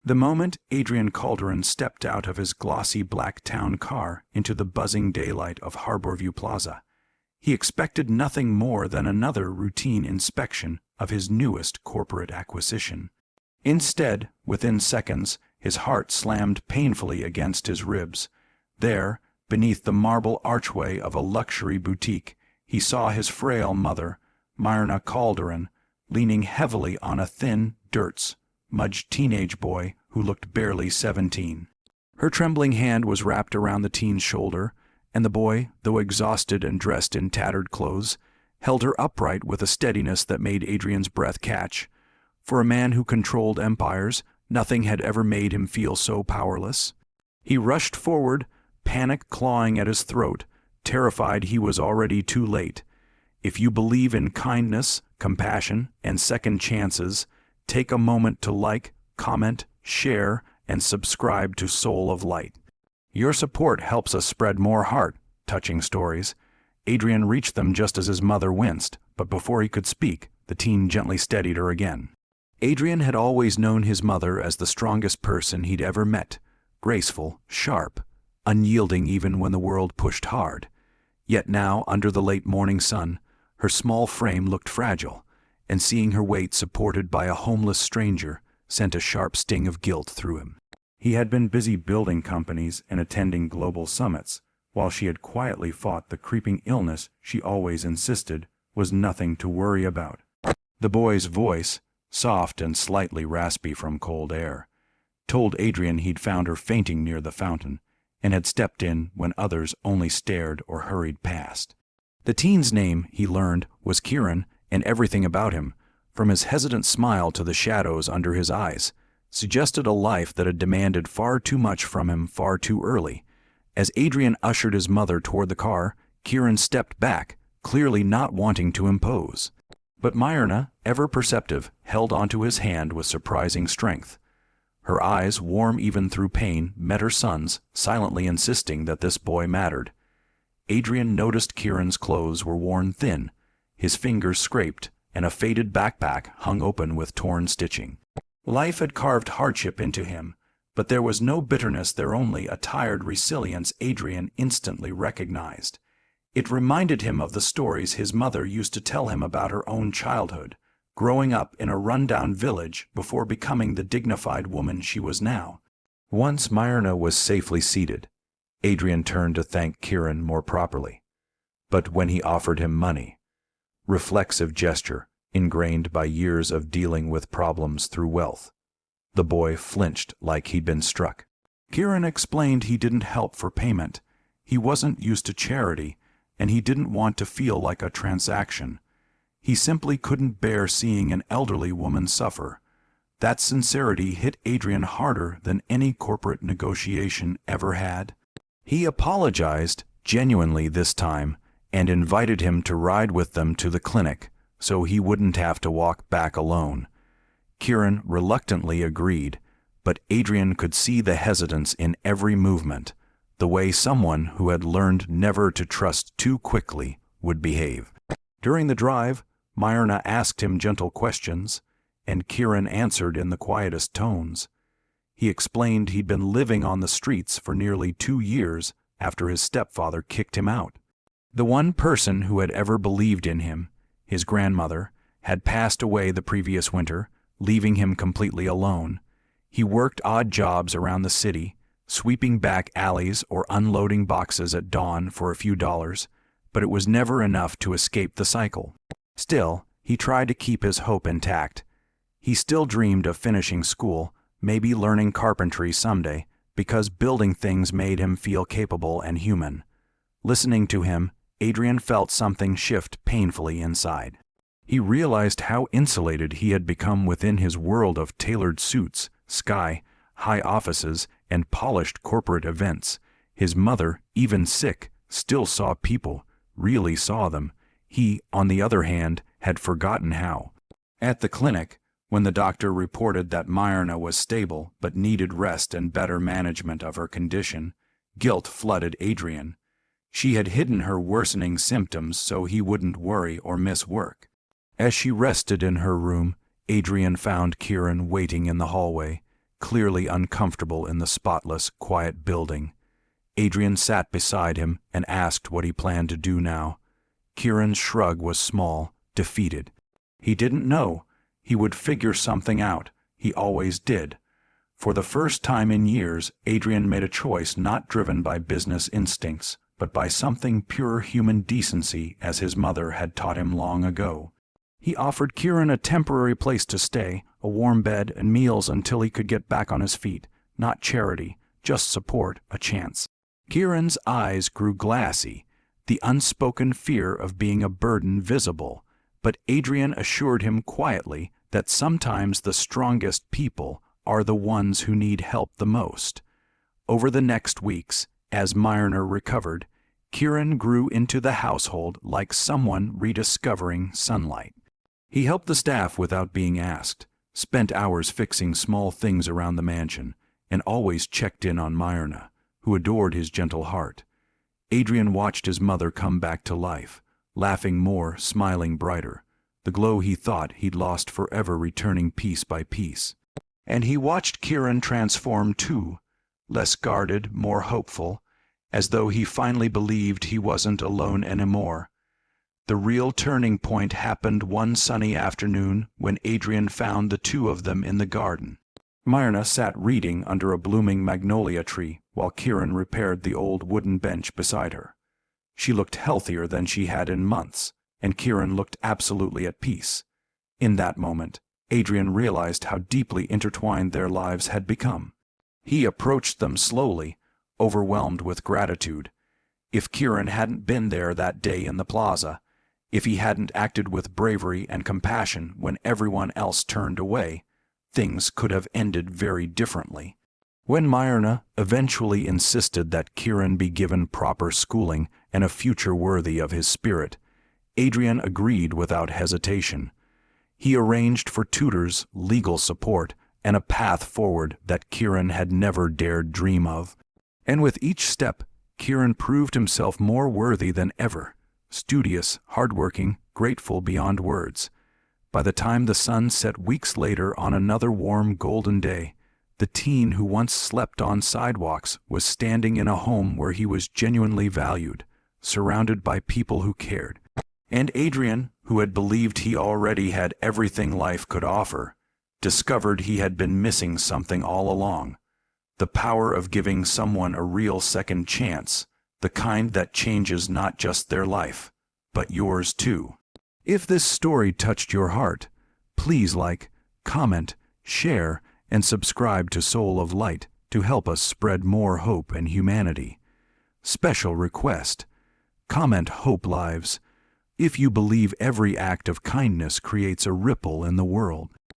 The moment Adrian Calderon stepped out of his glossy black town car into the buzzing daylight of Harborview Plaza, he expected nothing more than another routine inspection of his newest corporate acquisition. Instead, within seconds, his heart slammed painfully against his ribs. There, beneath the marble archway of a luxury boutique, he saw his frail mother, Myrna Calderon, leaning heavily on a thin, smudged teenage boy who looked barely 17. Her trembling hand was wrapped around the teen's shoulder, and the boy, though exhausted and dressed in tattered clothes, held her upright with a steadiness that made Adrian's breath catch. For a man who controlled empires, nothing had ever made him feel so powerless. He rushed forward, panic clawing at his throat, terrified he was already too late. If you believe in kindness, compassion, and second chances, take a moment to like, comment, share, and subscribe to Soul of Light. Your support helps us spread more heart-touching stories. Adrian reached them just as his mother winced, but before he could speak, the teen gently steadied her again. Adrian had always known his mother as the strongest person he'd ever met, graceful, sharp, unyielding even when the world pushed hard. Yet now, under the late morning sun, her small frame looked fragile, and seeing her weight supported by a homeless stranger sent a sharp sting of guilt through him. He had been busy building companies and attending global summits, while she had quietly fought the creeping illness she always insisted was nothing to worry about. The boy's voice, soft and slightly raspy from cold air, told Adrian he'd found her fainting near the fountain, and had stepped in when others only stared or hurried past. The teen's name, he learned, was Kieran, and everything about him, from his hesitant smile to the shadows under his eyes, suggested a life that had demanded far too much from him far too early. As Adrian ushered his mother toward the car, Kieran stepped back, clearly not wanting to impose. But Myrna, ever perceptive, held onto his hand with surprising strength. Her eyes, warm even through pain, met her son's, silently insisting that this boy mattered. Adrian noticed Kieran's clothes were worn thin, his fingers scraped, and a faded backpack hung open with torn stitching. Life had carved hardship into him, but there was no bitterness there, only a tired resilience Adrian instantly recognized. It reminded him of the stories his mother used to tell him about her own childhood, growing up in a rundown village before becoming the dignified woman she was now. Once Myrna was safely seated, Adrian turned to thank Kieran more properly. But when he offered him money, reflexive gesture ingrained by years of dealing with problems through wealth, the boy flinched like he'd been struck. Kieran explained he didn't help for payment. He wasn't used to charity, and he didn't want to feel like a transaction. He simply couldn't bear seeing an elderly woman suffer. That sincerity hit Adrian harder than any corporate negotiation ever had. He apologized, genuinely this time, and invited him to ride with them to the clinic so he wouldn't have to walk back alone. Kieran reluctantly agreed, but Adrian could see the hesitance in every movement, the way someone who had learned never to trust too quickly would behave. During the drive, Myrna asked him gentle questions, and Kieran answered in the quietest tones. He explained he'd been living on the streets for nearly 2 years after his stepfather kicked him out. The one person who had ever believed in him, his grandmother, had passed away the previous winter, leaving him completely alone. He worked odd jobs around the city, sweeping back alleys or unloading boxes at dawn for a few dollars, but it was never enough to escape the cycle. Still, he tried to keep his hope intact. He still dreamed of finishing school, maybe learning carpentry someday, because building things made him feel capable and human. Listening to him, Adrian felt something shift painfully inside. He realized how insulated he had become within his world of tailored suits, sky, high offices, and polished corporate events. His mother, even sick, still saw people, really saw them. He, on the other hand, had forgotten how. At the clinic, when the doctor reported that Myrna was stable but needed rest and better management of her condition, guilt flooded Adrian. She had hidden her worsening symptoms so he wouldn't worry or miss work. As she rested in her room, Adrian found Kieran waiting in the hallway, clearly uncomfortable in the spotless, quiet building. Adrian sat beside him and asked what he planned to do now. Kieran's shrug was small, defeated. He didn't know. He would figure something out. He always did. For the first time in years, Adrian made a choice not driven by business instincts, but by something pure human decency, as his mother had taught him long ago. He offered Kieran a temporary place to stay, a warm bed, and meals until he could get back on his feet. Not charity, just support, a chance. Kieran's eyes grew glassy, the unspoken fear of being a burden visible, but Adrian assured him quietly that sometimes the strongest people are the ones who need help the most. Over the next weeks, as Myrna recovered, Kieran grew into the household like someone rediscovering sunlight. He helped the staff without being asked, spent hours fixing small things around the mansion, and always checked in on Myrna, who adored his gentle heart. Adrian watched his mother come back to life, laughing more, smiling brighter, the glow he thought he'd lost forever returning piece by piece. And he watched Kieran transform too, less guarded, more hopeful, as though he finally believed he wasn't alone anymore. The real turning point happened one sunny afternoon when Adrian found the two of them in the garden. Myrna sat reading under a blooming magnolia tree while Kieran repaired the old wooden bench beside her. She looked healthier than she had in months, and Kieran looked absolutely at peace. In that moment, Adrian realized how deeply intertwined their lives had become. He approached them slowly, overwhelmed with gratitude. If Kieran hadn't been there that day in the plaza, if he hadn't acted with bravery and compassion when everyone else turned away, things could have ended very differently. When Myrna eventually insisted that Kieran be given proper schooling and a future worthy of his spirit, Adrian agreed without hesitation. He arranged for tutors, legal support, and a path forward that Kieran had never dared dream of. And with each step, Kieran proved himself more worthy than ever, studious, hardworking, grateful beyond words. By the time the sun set weeks later on another warm golden day, the teen who once slept on sidewalks was standing in a home where he was genuinely valued, surrounded by people who cared. And Adrian, who had believed he already had everything life could offer, discovered he had been missing something all along: the power of giving someone a real second chance, the kind that changes not just their life, but yours too. If this story touched your heart, please like, comment, share, and subscribe to Soul of Light to help us spread more hope and humanity. Special request: comment Hope Lives if you believe every act of kindness creates a ripple in the world.